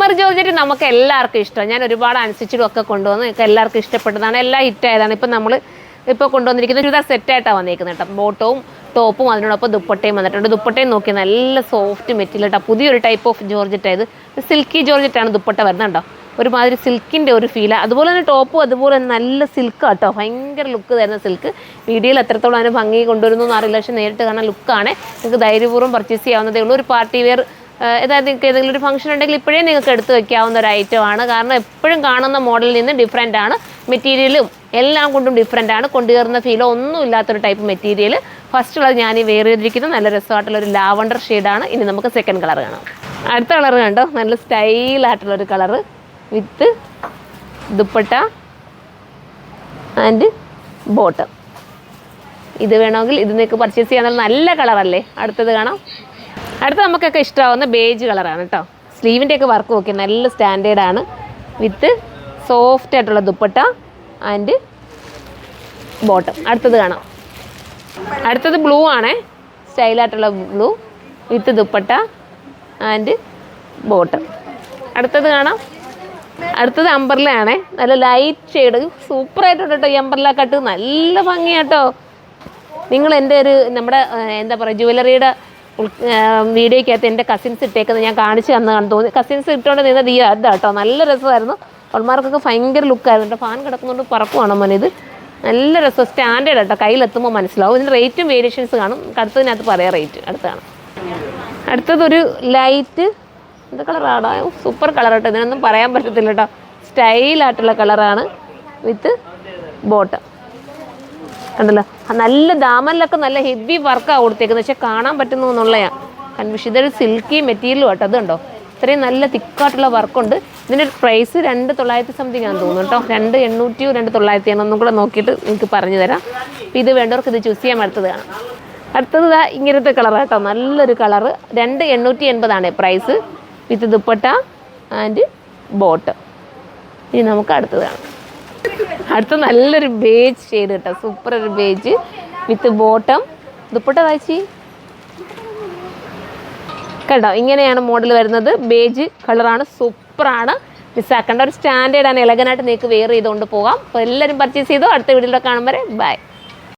Shimmer georgette നമുക്ക് എല്ലാവർക്കും ഇഷ്ടമാണ്. ഞാൻ ഒരുപാട് അനുസരിച്ചിട്ടും ഒക്കെ കൊണ്ടുവന്ന് നിങ്ങൾക്ക് എല്ലാവർക്കും ഇഷ്ടപ്പെട്ടതാണ്, എല്ലാം ഹിറ്റായതാണ്. ഇപ്പം നമ്മൾ ഇപ്പോൾ കൊണ്ടുവന്നിരിക്കുന്ന ചുരിദാർ സെറ്റായിട്ടാണ് വന്നിരിക്കുന്നത് കേട്ടോ. ബോട്ടവും ടോപ്പും അതിനോടൊപ്പം ദുപ്പട്ടയും വന്നിട്ടുണ്ട്. ദുപ്പട്ടയും നോക്കി നല്ല സോഫ്റ്റ് മെറ്റീരിയൽ കേട്ടോ. പുതിയൊരു ടൈപ്പ് ഓഫ് ജോർജറ്റ് ആയത്, സിൽക്കി ജോർജറ്റാണ് ദുപ്പട്ട വരുന്നുണ്ടോ. ഒരുമാതിരി സിൽക്കിൻ്റെ ഒരു ഫീലാണ്. അതുപോലെ തന്നെ ടോപ്പും അതുപോലെ തന്നെ നല്ല സിൽക്ക് കേട്ടോ, ഭയങ്കര ലുക്ക് തരുന്ന സിൽക്ക്. വീഡിയോയിൽ എത്രത്തോളം അതിന് ഭംഗി കൊണ്ടുവരുന്നു എന്ന് അറിയില്ല, പക്ഷേ നേരിട്ട് കാണാൻ ലുക്കാണ്. നിങ്ങൾക്ക് ധൈര്യപൂർവ്വം പർച്ചേസ് ചെയ്യാവുന്നതേ ഉള്ളൂ. ഒരു പാർട്ടി വെയർ അതായത് നിങ്ങൾക്ക് ഏതെങ്കിലും ഒരു ഫംഗ്ഷൻ ഉണ്ടെങ്കിൽ ഇപ്പോഴേ നിങ്ങൾക്ക് എടുത്ത് വയ്ക്കാവുന്ന ഒരു ഐറ്റമാണ്. കാരണം എപ്പോഴും കാണുന്ന മോഡലിൽ നിന്ന് ഡിഫറെൻ്റ് ആണ്. മെറ്റീരിയലും എല്ലാം കൊണ്ടും ഡിഫറെൻ്റ് ആണ്. കൊണ്ടുവരുന്ന ഫീലോ ഒന്നും ഇല്ലാത്തൊരു ടൈപ്പ് മെറ്റീരിയൽ. ഫസ്റ്റ് ഉള്ളത് ഞാൻ ഈ വെയർ ചെയ്തിരിക്കുന്നത് നല്ല രസമായിട്ടുള്ളൊരു ലാവണ്ടർ ഷെയ്ഡാണ്. ഇനി നമുക്ക് സെക്കൻഡ് കളർ കാണാം. അടുത്ത കളർ കണ്ടോ, നല്ല സ്റ്റൈലായിട്ടുള്ളൊരു colour with dupatta and bottom. ഇത് വേണമെങ്കിൽ ഇത് നിങ്ങൾക്ക് പർച്ചേസ് ചെയ്യാൻ നല്ല കളറല്ലേ. അടുത്തത് കാണാം. അടുത്ത നമുക്കൊക്കെ ഇഷ്ടമാവുന്ന ബേജ് കളറാണ് കേട്ടോ. സ്ലീവിൻ്റെയൊക്കെ വർക്ക് നോക്കി നല്ല സ്റ്റാൻഡേർഡാണ്. വിത്ത് സോഫ്റ്റ് ആയിട്ടുള്ള ദുപ്പട്ട ആൻഡ് ബോട്ടം. അടുത്തത് കാണാം. അടുത്തത് ബ്ലൂ ആണേ, സ്റ്റൈലായിട്ടുള്ള blue with dupatta and bottom. അടുത്തത് കാണാം. അടുത്തത് അംബർല ആണേ, നല്ല ലൈറ്റ് ഷെയ്ഡ്, സൂപ്പറായിട്ടുണ്ട് കേട്ടോ. ഈ അംബർല കട്ട് നല്ല ഭംഗിയാട്ടോ. നിങ്ങൾ എൻ്റെ ഒരു നമ്മുടെ എന്താ പറയുക ജുവലറിയുടെ വീഡിയോയ്ക്കകത്ത് എൻ്റെ കസിൻസ് ഇട്ടേക്കുന്നത് ഞാൻ കാണിച്ച് തന്നതാണെന്ന് തോന്നി. കസിൻസ് ഇട്ടുകൊണ്ട് നിന്നത് ഈ അതാട്ടോ, നല്ല രസമായിരുന്നു. അവന്മാർക്കൊക്കെ ഭയങ്കര ലുക്കായിരുന്നു കേട്ടോ. ഫാൻ കിടക്കുന്നുണ്ട് പറക്കുവാണോ മോനെ. ഇത് നല്ല രസം, സ്റ്റാൻഡേർഡ് കേട്ടോ. കയ്യിലെത്തുമ്പോൾ മനസ്സിലാവും. ഇതിൻ്റെ റേറ്റും വേരിയേഷൻസ് കാണും. അടുത്തതിനകത്ത് പറയാം റേറ്റ്. അടുത്താണ്. അടുത്തതൊരു ലൈറ്റ് എന്ത് കളറാണ്, സൂപ്പർ കളർ കേട്ടോ. ഇതിനൊന്നും പറയാൻ പറ്റത്തില്ല കേട്ടോ. സ്റ്റൈലായിട്ടുള്ള കളറാണ് വിത്ത് ബോട്ടം. കണ്ടല്ലോ, നല്ല ദാമനിലൊക്കെ നല്ല ഹെവി വർക്കാണ് കൊടുത്തേക്കുന്നത്. പക്ഷെ കാണാൻ പറ്റുന്നു എന്നുള്ളതാണ് കൺഫ്യൂഷൻ. ഇതൊരു സിൽക്കി മെറ്റീരിയലും കേട്ടോ. അതുണ്ടോ, ഇത്രയും നല്ല തിക്കായിട്ടുള്ള വർക്കുണ്ട്. ഇതിൻ്റെ പ്രൈസ് 2,900 സംതിങ് ആണെന്ന് തോന്നുന്നു കേട്ടോ. 2,800 2,900 ഒന്നും കൂടെ നോക്കിയിട്ട് നിങ്ങൾക്ക് പറഞ്ഞു തരാം. അപ്പോൾ ഇത് വേണ്ടവർക്ക് ഇത് ചൂസ് ചെയ്യാൻ. അടുത്തത് കാണാം. അടുത്തത് ഇങ്ങനത്തെ കളർ കേട്ടോ, നല്ലൊരു colour. 2,880 price with dupatta and bottom. ഇനി നമുക്ക് അടുത്തത് കാണാം. അടുത്ത നല്ലൊരു ബേജ് ഷെയ്ഡ് കേട്ടോ, സൂപ്പർ ഒരു ബേജ് വിത്ത് ബോട്ടം ദുപ്പട്ട വായിച്ചി കേട്ടോ. ഇങ്ങനെയാണ് മോഡൽ വരുന്നത്. ബേജ് കളറാണ്, സൂപ്പറാണ്. മിസ്സാക്കേണ്ട ഒരു സ്റ്റാൻഡേർഡാണ്. എലഗനായിട്ട് നിങ്ങൾക്ക് വെയർ ചെയ്തുകൊണ്ട് പോകാം. അപ്പോൾ എല്ലാവരും പർച്ചേസ് ചെയ്തോ. അടുത്ത വീഡിയോയിൽ കാണും വരെ ബൈ.